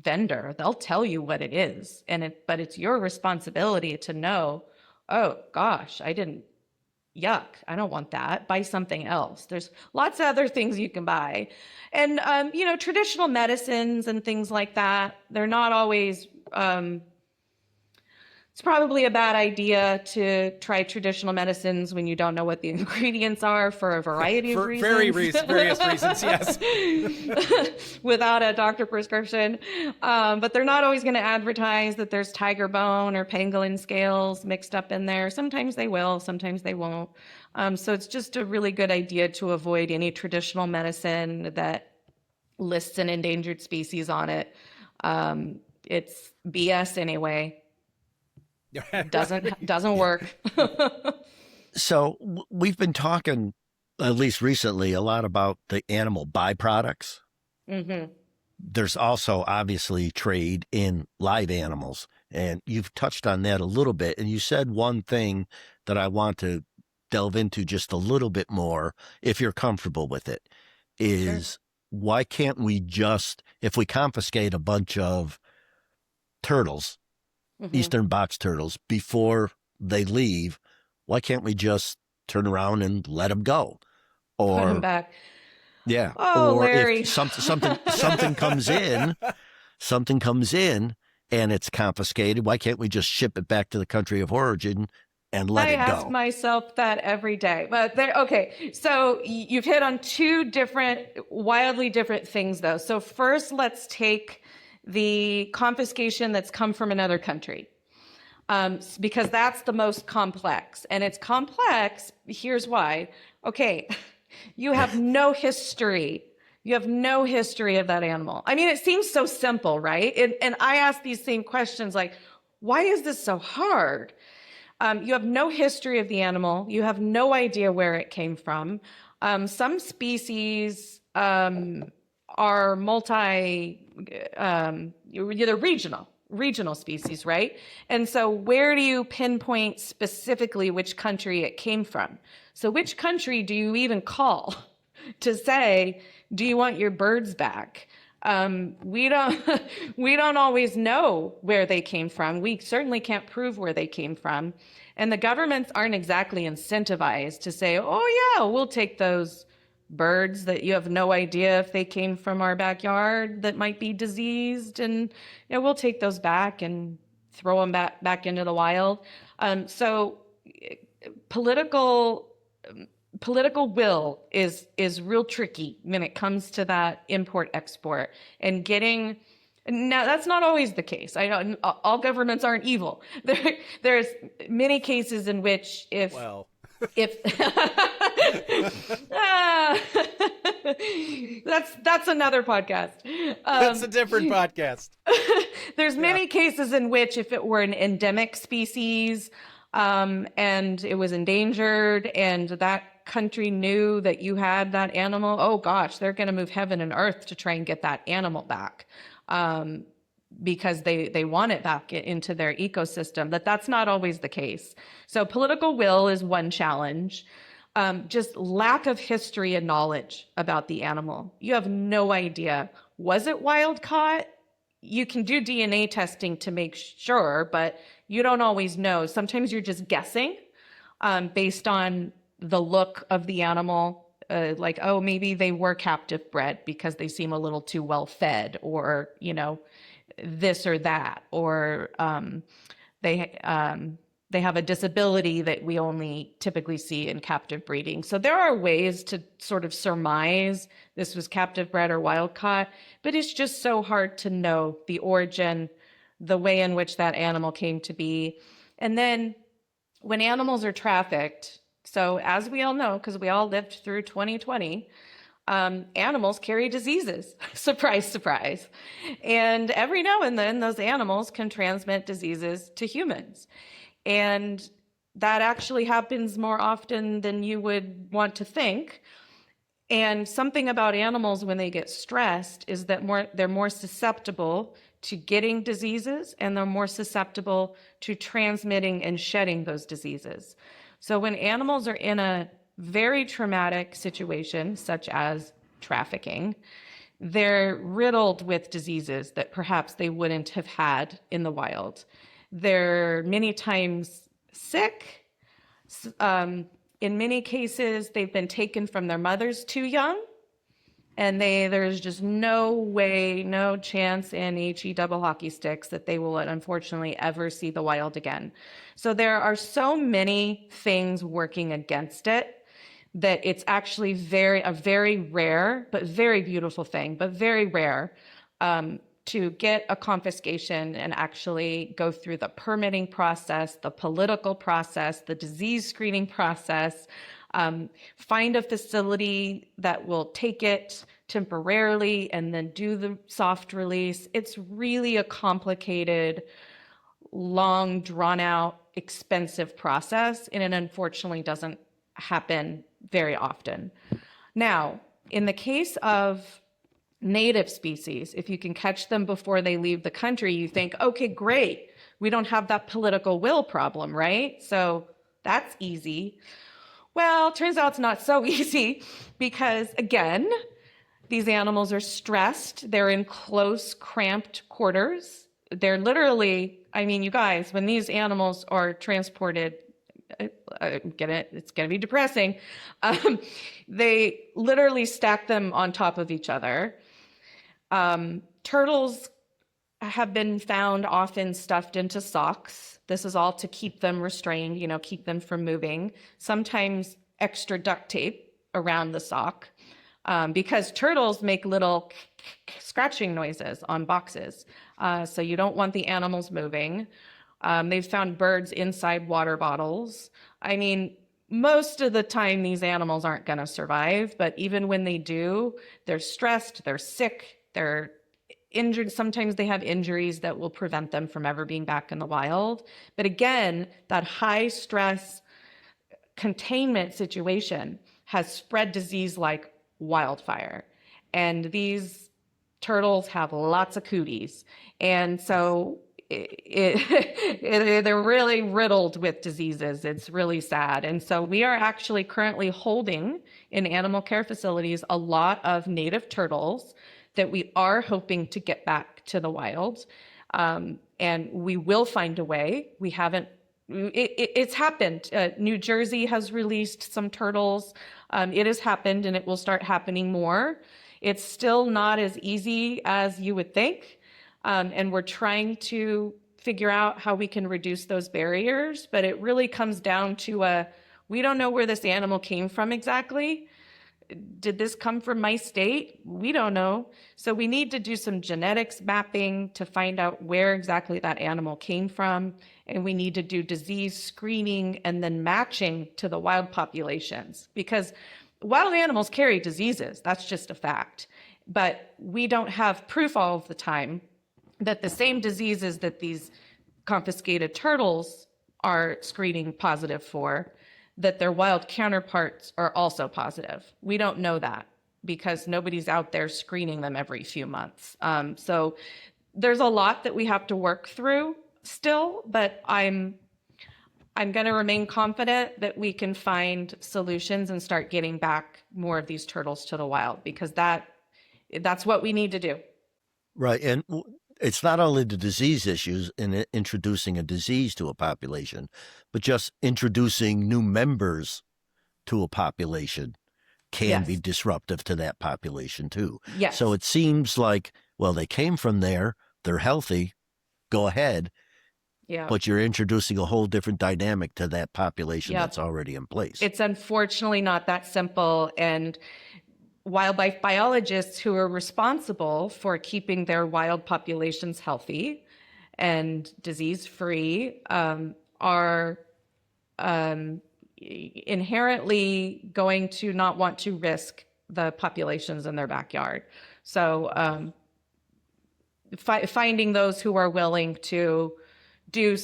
vendor, they'll tell you what it is. But it's your responsibility to know, oh gosh, yuck, I don't want that. Buy something else. There's lots of other things you can buy. And, traditional medicines and things like that, they're not always, it's probably a bad idea to try traditional medicines when you don't know what the ingredients are for a variety of reasons. Various reasons, yes. Without a doctor prescription. But they're not always going to advertise that there's tiger bone or pangolin scales mixed up in there. Sometimes they will, sometimes they won't. So it's just a really good idea to avoid any traditional medicine that lists an endangered species on it. It's BS anyway. Doesn't work. So we've been talking, at least recently, a lot about the animal byproducts. Mm-hmm. There's also obviously trade in live animals, and you've touched on that a little bit. And you said one thing that I want to delve into just a little bit more, if you're comfortable with it, is sure. Why can't we just, if we confiscate a bunch of turtles, mm-hmm. Eastern box turtles, before they leave, why can't we just turn around and let them go? Or put them back. Yeah. Oh, or Larry. If something comes in and it's confiscated, why can't we just ship it back to the country of origin and let it go? I ask myself that every day. But okay, so you've hit on two wildly different things, though. So first, let's take the confiscation that's come from another country, because that's the most complex. And it's complex. Here's why. Okay, you have no history. You have no history of that animal. I mean, it seems so simple, right? And I ask these same questions like, why is this so hard? You have no history of the animal. You have no idea where it came from. Some species are they're regional species, right? And so where do you pinpoint specifically which country it came from? So which country do you even call to say, do you want your birds back? We don't we don't always know where they came from. We certainly can't prove where they came from. And the governments aren't exactly incentivized to say, oh yeah, we'll take those birds that you have no idea if they came from our backyard that might be diseased, and we'll take those back and throw them back into the wild. So political will is real tricky when it comes to that import export and getting. Now, that's not always the case. I know all governments aren't evil. There's many cases in which if that's another podcast. That's a different podcast. There's many cases in which if it were an endemic species and it was endangered and that country knew that you had that animal, oh gosh, they're going to move heaven and earth to try and get that animal back. Because they want it back into their ecosystem, but that's not always the case. So political will is one challenge. Just lack of history and knowledge about the animal. You have no idea. Was it wild caught? You can do DNA testing to make sure, but you don't always know. Sometimes you're just guessing based on the look of the animal. Like, oh, maybe they were captive bred because they seem a little too well fed, or, this or that, or they have a disability that we only typically see in captive breeding. So there are ways to sort of surmise this was captive bred or wild caught, but it's just so hard to know the origin, the way in which that animal came to be. And then when animals are trafficked, so as we all know, because we all lived through 2020, animals carry diseases. Surprise, surprise. And every now and then those animals can transmit diseases to humans. And that actually happens more often than you would want to think. And something about animals when they get stressed is that they're more susceptible to getting diseases, and they're more susceptible to transmitting and shedding those diseases. So when animals are in a very traumatic situation, such as trafficking, they're riddled with diseases that perhaps they wouldn't have had in the wild. They're many times sick. In many cases, they've been taken from their mothers too young, and there's just no way, no chance in HE double hockey sticks that they will unfortunately ever see the wild again. So there are so many things working against it that it's actually a very rare, but very beautiful thing, but very rare to get a confiscation and actually go through the permitting process, the political process, the disease screening process, find a facility that will take it temporarily and then do the soft release. It's really a complicated, long, drawn out, expensive process, and it unfortunately doesn't happen very often. Now, in the case of native species, if you can catch them before they leave the country, you think, okay, great, we don't have that political will problem, right? So that's easy. Well, turns out it's not so easy because, again, these animals are stressed. They're in close, cramped quarters. They're literally, you guys, when these animals are transported, it's going to be depressing. They literally stack them on top of each other. Turtles have been found often stuffed into socks. This is all to keep them restrained, keep them from moving. Sometimes extra duct tape around the sock, because turtles make little scratching noises on boxes. So you don't want the animals moving. They've found birds inside water bottles. Most of the time these animals aren't going to survive, but even when they do, they're stressed, they're sick, they're injured. Sometimes they have injuries that will prevent them from ever being back in the wild. But again, that high stress containment situation has spread disease like wildfire. And these turtles have lots of cooties. And so they're really riddled with diseases. It's really sad. And so we are actually currently holding in animal care facilities a lot of native turtles that we are hoping to get back to the wild. And we will find a way. We haven't, it's happened. New Jersey has released some turtles. It has happened, and it will start happening more. It's still not as easy as you would think. And we're trying to figure out how we can reduce those barriers, but it really comes down to we don't know where this animal came from exactly. Did this come from my state? We don't know. So we need to do some genetics mapping to find out where exactly that animal came from. And we need to do disease screening and then matching to the wild populations, because wild animals carry diseases. That's just a fact. But we don't have proof all of the time that the same diseases that these confiscated turtles are screening positive for, that their wild counterparts are also positive. We don't know that because nobody's out there screening them every few months. So there's a lot that we have to work through still, but I'm going to remain confident that we can find solutions and start getting back more of these turtles to the wild, because that's what we need to do. Right. And it's not only the disease issues in introducing a disease to a population, but just introducing new members to a population can be disruptive to that population too. Yes. So it seems like, well, they came from there, they're healthy, go ahead. Yeah. But you're introducing a whole different dynamic to that population that's already in place. It's unfortunately not that simple. And wildlife biologists who are responsible for keeping their wild populations healthy and disease-free are inherently going to not want to risk the populations in their backyard. So finding those who are willing to do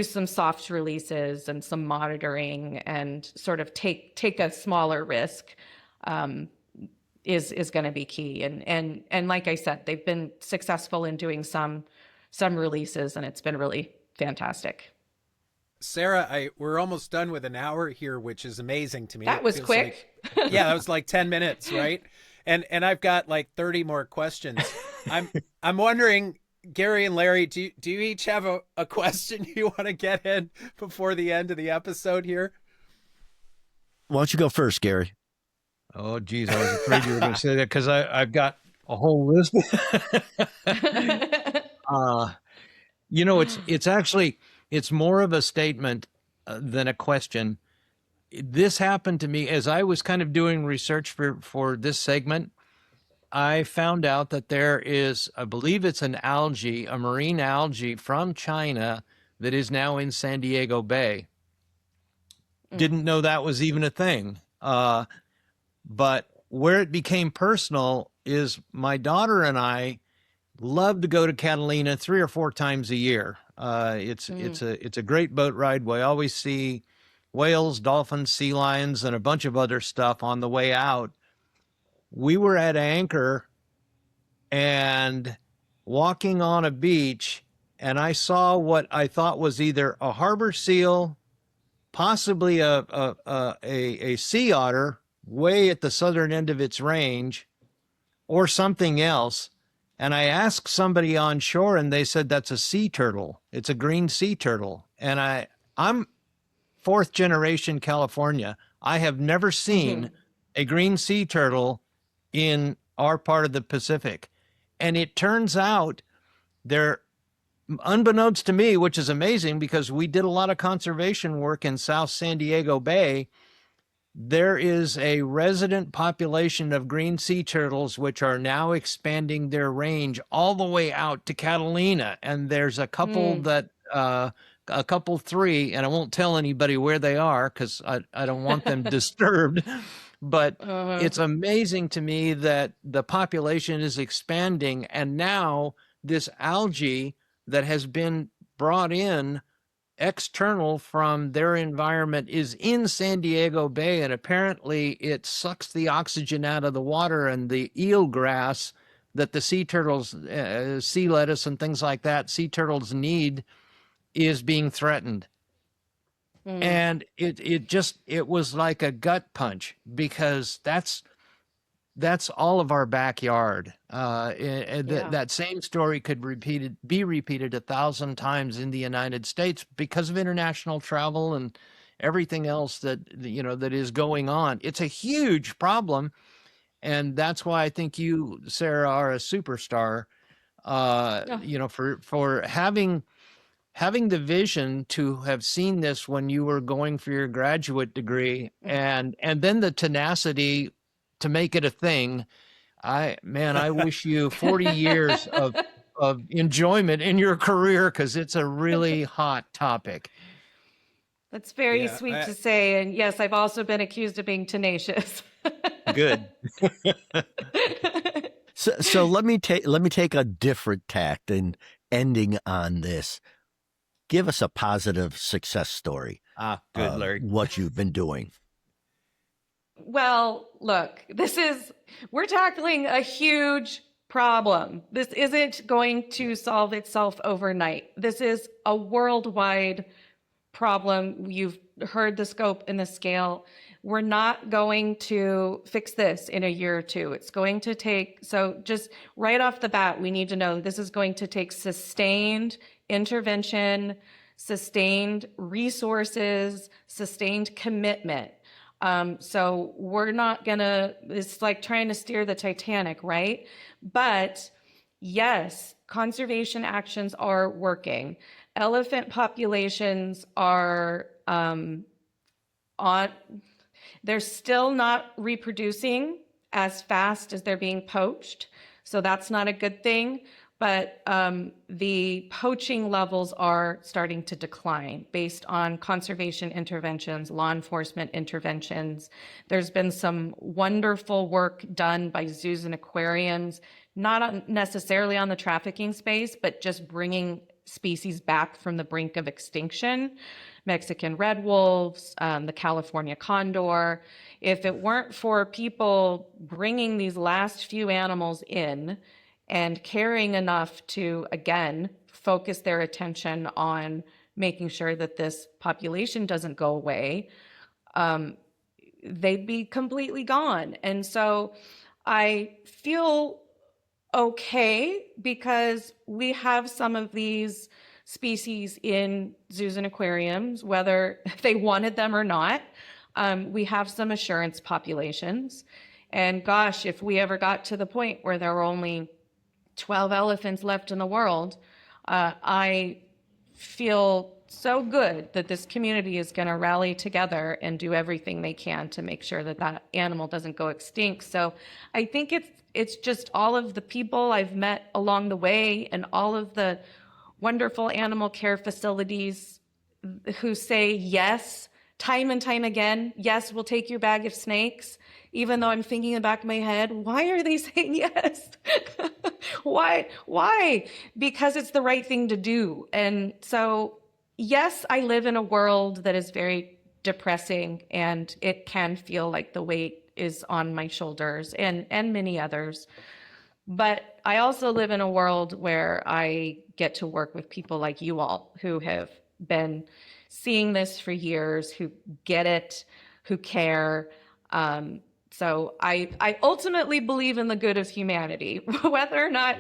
some soft releases and some monitoring and sort of take a smaller risk is going to be key. And like I said, they've been successful in doing some releases, and it's been really fantastic. Sara, we're almost done with an hour here, which is amazing to me. That was quick. Yeah, that was like 10 minutes, right? And I've got like 30 more questions. I'm wondering, Gary and Larry, do you each have a question you want to get in before the end of the episode here? Why don't you go first, Gary? Oh, geez, I was afraid you were going to say that because I've got a whole list. It's actually, it's more of a statement than a question. This happened to me as I was kind of doing research for this segment. I found out that there is, I believe it's an algae, a marine algae from China that is now in San Diego Bay. Didn't know that was even a thing. But where it became personal is my daughter and I love to go to Catalina 3 or 4 times a year. It's a great boat ride. We always see whales, dolphins, sea lions, and a bunch of other stuff on the way out. We were at anchor and walking on a beach, and I saw what I thought was either a harbor seal, possibly a sea otter way at the southern end of its range, or something else. And I asked somebody on shore, and they said that's a sea turtle. It's a green sea turtle. And I'm 4th generation California. I have never seen a green sea turtle in our part of the Pacific. And it turns out they're, unbeknownst to me, which is amazing because we did a lot of conservation work in South San Diego Bay, there is a resident population of green sea turtles which are now expanding their range all the way out to Catalina. And there's a couple that, 3, and I won't tell anybody where they are because I don't want them disturbed. But it's amazing to me that the population is expanding. And now this algae that has been brought in external from their environment is in San Diego Bay, and apparently it sucks the oxygen out of the water, and the eelgrass that the sea turtles, sea lettuce and things like that, sea turtles need is being threatened. And it was like a gut punch because that's all of our backyard. Yeah. That same story could be repeated 1,000 times in the United States because of international travel and everything else that that is going on. It's a huge problem, and that's why I think you, Sarah, are a superstar. Yeah. For having the vision to have seen this when you were going for your graduate degree, and then the tenacity to make it a thing. I wish you 40 years of enjoyment in your career, because it's a really hot topic. That's very Yeah, sweet to say. And yes, I've also been accused of being tenacious. Good. So let me take a different tact and ending on this. Give us a positive success story. Good, Larry. What you've been doing. Well, look, we're tackling a huge problem. This isn't going to solve itself overnight. This is a worldwide problem. You've heard the scope and the scale. We're not going to fix this in a year or two. It's going to take, so just right off the bat, we need to know this is going to take sustained intervention, sustained resources, sustained commitment. So we're not gonna, it's like trying to steer the Titanic, right? But yes, conservation actions are working. Elephant populations are they're still not reproducing as fast as they're being poached. So that's not a good thing. But the poaching levels are starting to decline based on conservation interventions, law enforcement interventions. There's been some wonderful work done by zoos and aquariums, not necessarily on the trafficking space, but just bringing species back from the brink of extinction. Mexican red wolves, the California condor. If it weren't for people bringing these last few animals in and caring enough to, again, focus their attention on making sure that this population doesn't go away, they'd be completely gone. And so I feel okay because we have some of these species in zoos and aquariums, whether they wanted them or not. We have some assurance populations. And gosh, if we ever got to the point where there were only 12 elephants left in the world, I feel so good that this community is going to rally together and do everything they can to make sure that that animal doesn't go extinct. So I think it's just all of the people I've met along the way and all of the wonderful animal care facilities who say yes, time and time again, yes, we'll take your bag of snakes, even though I'm thinking in the back of my head, why are they saying yes? Why? Because it's the right thing to do. And so, yes, I live in a world that is very depressing, and it can feel like the weight is on my shoulders and many others. But I also live in a world where I get to work with people like you all who have been seeing this for years, who get it, who care. So I ultimately believe in the good of humanity. Whether or not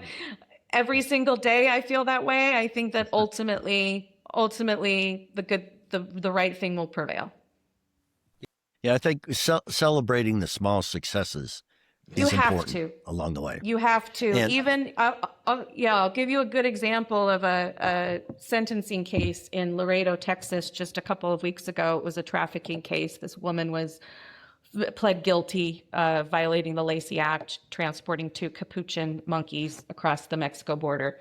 every single day I feel that way, I think that ultimately the right thing will prevail. Yeah, I think celebrating the small successes is important along the way. You have to. And I'll give you a good example of a sentencing case in Laredo, Texas, just a couple of weeks ago. It was a trafficking case. This woman pled guilty, violating the Lacey Act, transporting 2 capuchin monkeys across the Mexico border.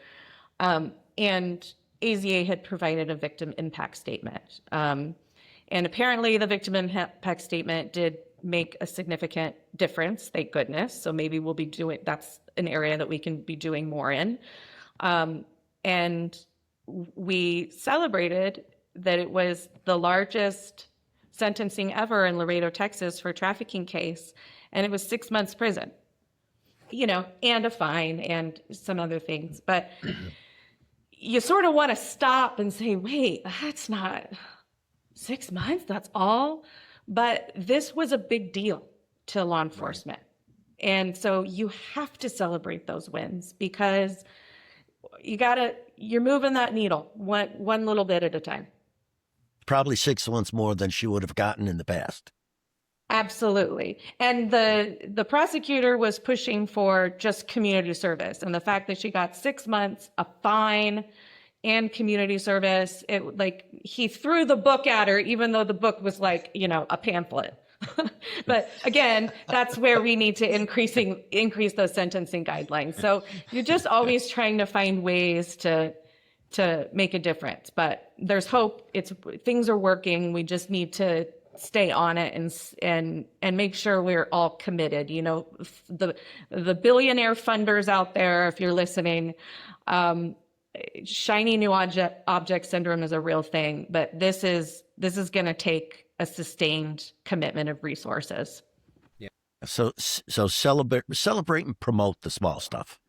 And AZA had provided a victim impact statement. And apparently the victim impact statement did make a significant difference, thank goodness. So maybe we'll be that's an area that we can be doing more in. And we celebrated that it was the largest sentencing ever in Laredo, Texas for a trafficking case. And it was 6 months prison, and a fine and some other things. But you sort of want to stop and say, wait, that's not 6 months, that's all. But this was a big deal to law enforcement. And so you have to celebrate those wins, because you're moving that needle one little bit at a time. Probably 6 months more than she would have gotten in the past. Absolutely. And the prosecutor was pushing for just community service. And the fact that she got 6 months, a fine, and community service, he threw the book at her, even though the book was like, a pamphlet. But again, that's where we need to increase those sentencing guidelines. So you're just always trying to find ways to make a difference. But there's hope. Things are working. We just need to stay on it and make sure we're all committed. The billionaire funders out there, if you're listening, shiny new object syndrome is a real thing, but this is going to take a sustained commitment of resources. Yeah. So celebrate and promote the small stuff.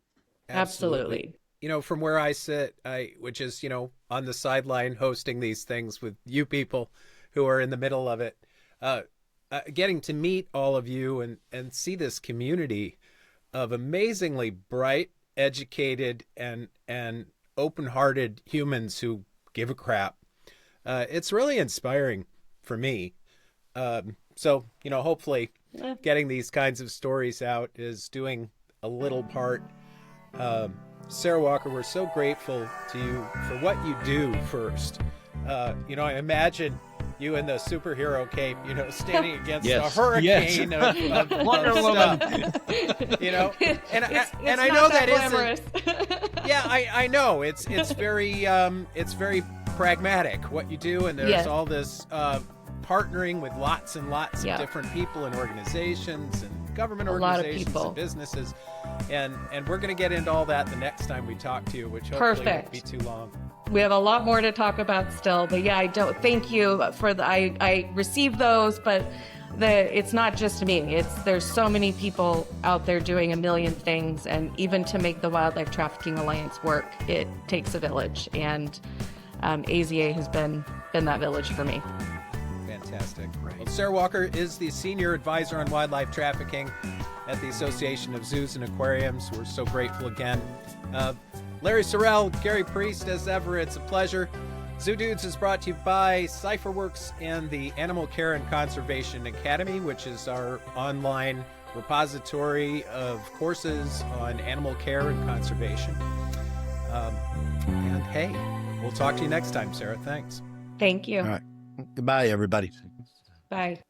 Absolutely. From where I sit, which is, on the sideline hosting these things with you people who are in the middle of it, getting to meet all of you and see this community of amazingly bright, educated, and open-hearted humans who give a crap. It's really inspiring for me. So, hopefully getting these kinds of stories out is doing a little part. Sara Walker, we're so grateful to you for what you do first. I imagine you in the superhero cape, standing against a hurricane of Wonder Woman. And I know that glamorous. Yeah, I know it's very pragmatic what you do, and there's all this partnering with lots and lots of different people and organizations and government organizations and businesses, and we're going to get into all that the next time we talk to you, which hopefully won't be too long. We have a lot more to talk about still, but thank you for I received those, but it's not just me. There's so many people out there doing a million things, and even to make the Wildlife Trafficking Alliance work, it takes a village, and AZA has been that village for me. Fantastic. Well, Sara Walker is the Senior Advisor on Wildlife Trafficking at the Association of Zoos and Aquariums. We're so grateful again. Larry Sorrell, Gary Priest, as ever, it's a pleasure. Zoo Dudes is brought to you by CipherWorks and the Animal Care and Conservation Academy, which is our online repository of courses on animal care and conservation. And hey, we'll talk to you next time, Sara. Thanks. Thank you. All right. Goodbye, everybody. Bye.